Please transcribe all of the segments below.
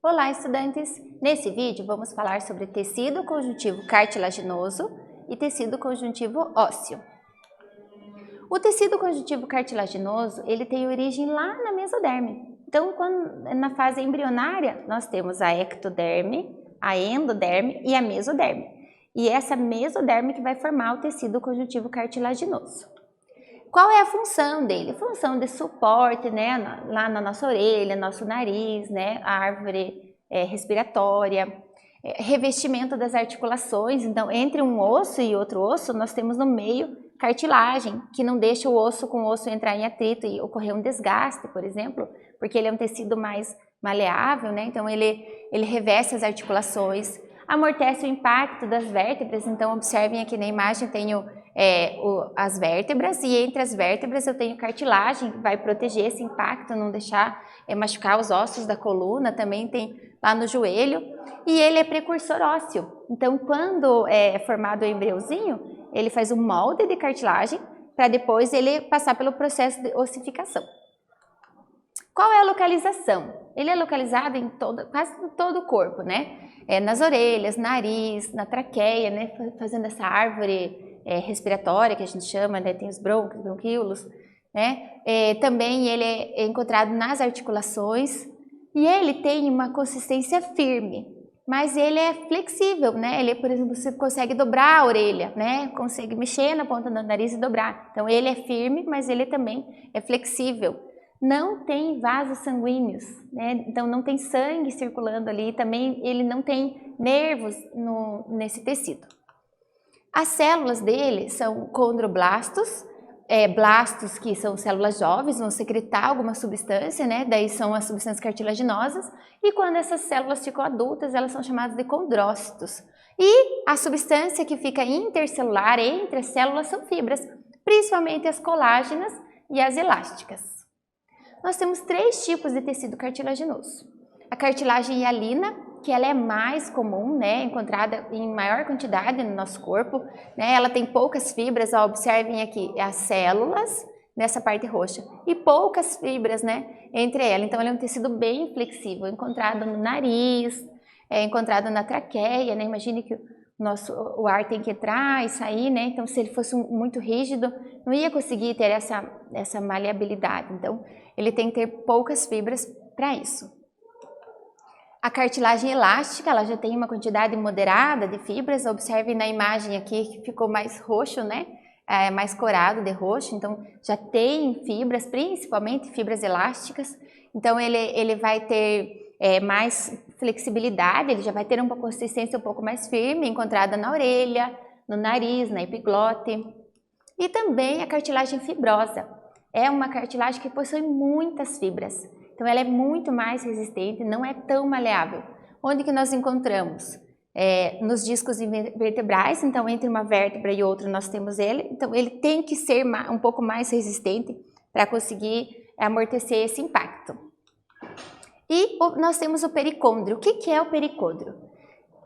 Olá, estudantes! Nesse vídeo vamos falar sobre tecido conjuntivo cartilaginoso e tecido conjuntivo ósseo. O tecido conjuntivo cartilaginoso, ele tem origem lá na mesoderme. Então, na fase embrionária, nós temos a ectoderme, a endoderme e a mesoderme. E essa mesoderme que vai formar o tecido conjuntivo cartilaginoso. Qual é a função dele? A função de suporte, né, lá na nossa orelha, nosso nariz, né, a árvore respiratória, revestimento das articulações. Então, entre um osso e outro osso, nós temos no meio cartilagem, que não deixa o osso com o osso entrar em atrito e ocorrer um desgaste, por exemplo, porque ele é um tecido mais maleável, né? Então ele reveste as articulações, amortece o impacto das vértebras. Então observem aqui na imagem, tenho as vértebras, e entre as vértebras eu tenho cartilagem, que vai proteger esse impacto, não deixar machucar os ossos da coluna. Também tem lá no joelho, e ele é precursor ósseo. Então quando é formado o embriãozinho, ele faz um molde de cartilagem para depois ele passar pelo processo de ossificação. Qual é a localização? Ele é localizado em quase todo o corpo, né? Nas orelhas, nariz, na traqueia, né? Fazendo essa árvore respiratória que a gente chama, né? Tem os brônquios, bronquíolos, né? Também ele é encontrado nas articulações e ele tem uma consistência firme, mas ele é flexível, né? Ele, por exemplo, você consegue dobrar a orelha, né? Consegue mexer na ponta do nariz e dobrar. Então ele é firme, mas ele também é flexível. Não tem vasos sanguíneos, né? Então não tem sangue circulando ali, também ele não tem nervos nesse tecido. As células dele são condroblastos, blastos, que são células jovens, vão secretar alguma substância, né? Daí são as substâncias cartilaginosas, e quando essas células ficam adultas, elas são chamadas de condrócitos. E a substância que fica intercelular entre as células são fibras, principalmente as colágenas e as elásticas. Nós temos 3 tipos de tecido cartilaginoso. A cartilagem hialina, que ela é mais comum, né, encontrada em maior quantidade no nosso corpo, né, ela tem poucas fibras, ó, observem aqui as células nessa parte roxa, e poucas fibras, né, entre elas. Então, ele é um tecido bem flexível, encontrado no nariz, encontrado na traqueia, né, imagine que o ar tem que entrar e sair, né, então se ele fosse muito rígido, não ia conseguir ter essa maleabilidade. Então, ele tem que ter poucas fibras para isso. A cartilagem elástica, ela já tem uma quantidade moderada de fibras. Observe na imagem aqui que ficou mais roxo, né? Mais corado de roxo, então já tem fibras, principalmente fibras elásticas. Então ele vai ter mais flexibilidade, ele já vai ter uma consistência um pouco mais firme, encontrada na orelha, no nariz, na epiglote. E também a cartilagem fibrosa. É uma cartilagem que possui muitas fibras, então ela é muito mais resistente, não é tão maleável. Onde que nós encontramos? Nos discos vertebrais, então entre uma vértebra e outra nós temos ele, então ele tem que ser um pouco mais resistente para conseguir amortecer esse impacto. E nós temos o pericôndrio. O que é o pericôndrio?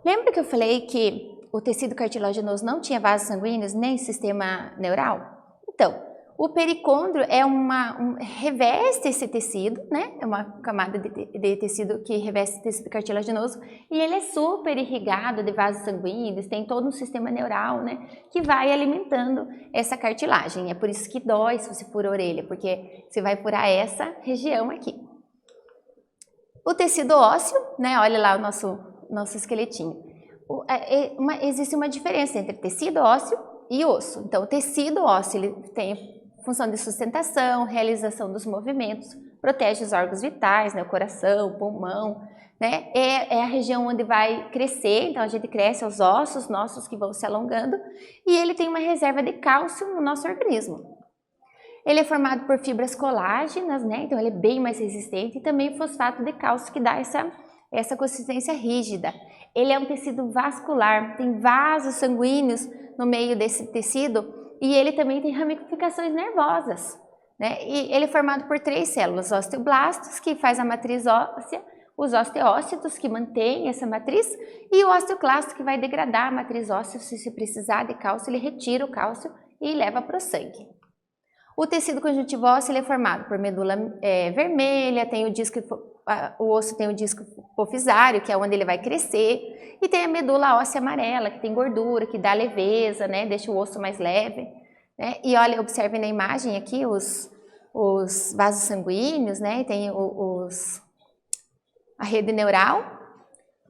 Lembra que eu falei que o tecido cartilaginoso não tinha vasos sanguíneos nem sistema neural? Então, o pericôndrio reveste esse tecido, né? É uma camada de tecido que reveste tecido cartilaginoso, e ele é super irrigado de vasos sanguíneos, tem todo um sistema neural, né? Que vai alimentando essa cartilagem. É por isso que dói se você fura a orelha, porque você vai furar essa região aqui. O tecido ósseo, né? Olha lá o nosso esqueletinho. Existe uma diferença entre tecido ósseo e osso. Então, o tecido ósseo ele tem função de sustentação, realização dos movimentos, protege os órgãos vitais, né, o coração, o pulmão, né? É a região onde vai crescer, então a gente cresce os ossos nossos que vão se alongando, e ele tem uma reserva de cálcio no nosso organismo. Ele é formado por fibras colágenas, né? Então ele é bem mais resistente, e também fosfato de cálcio que dá essa consistência rígida. Ele é um tecido vascular, tem vasos sanguíneos no meio desse tecido, e ele também tem ramificações nervosas, né? E ele é formado por 3 células, osteoblastos, que faz a matriz óssea, os osteócitos, que mantêm essa matriz, e o osteoclasto, que vai degradar a matriz óssea. Se precisar de cálcio, ele retira o cálcio e leva para o sangue. O tecido conjuntivo ósseo ele é formado por medula vermelha, tem o disco o osso tem o disco hipofisário, que é onde ele vai crescer, e tem a medula óssea amarela, que tem gordura, que dá leveza, né? Deixa o osso mais leve. Né? E olha, observem na imagem aqui os vasos sanguíneos, né? Tem a rede neural.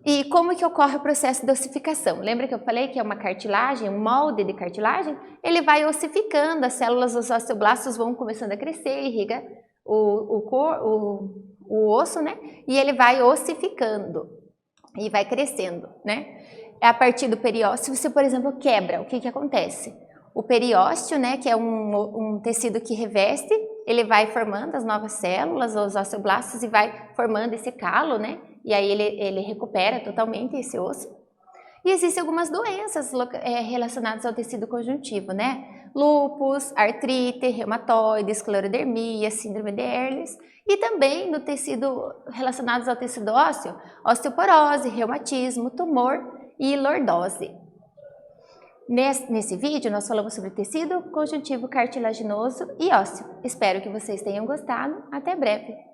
E como que ocorre o processo de ossificação? Lembra que eu falei que é uma cartilagem, um molde de cartilagem? Ele vai ossificando, as células dos osteoblastos vão começando a crescer, irriga o osso, né? E ele vai ossificando e vai crescendo, né? É a partir do periósteo, se você, por exemplo, quebra, o que que acontece? O periósteo, né, que é um tecido que reveste, ele vai formando as novas células, os osteoblastos, e vai formando esse calo, né? E aí ele recupera totalmente esse osso. E existem algumas doenças relacionadas ao tecido conjuntivo, né? Lúpus, artrite, reumatoide, esclerodermia, síndrome de Ehlers. E também no tecido relacionados ao tecido ósseo, osteoporose, reumatismo, tumor e lordose. Nesse vídeo nós falamos sobre tecido conjuntivo cartilaginoso e ósseo. Espero que vocês tenham gostado. Até breve!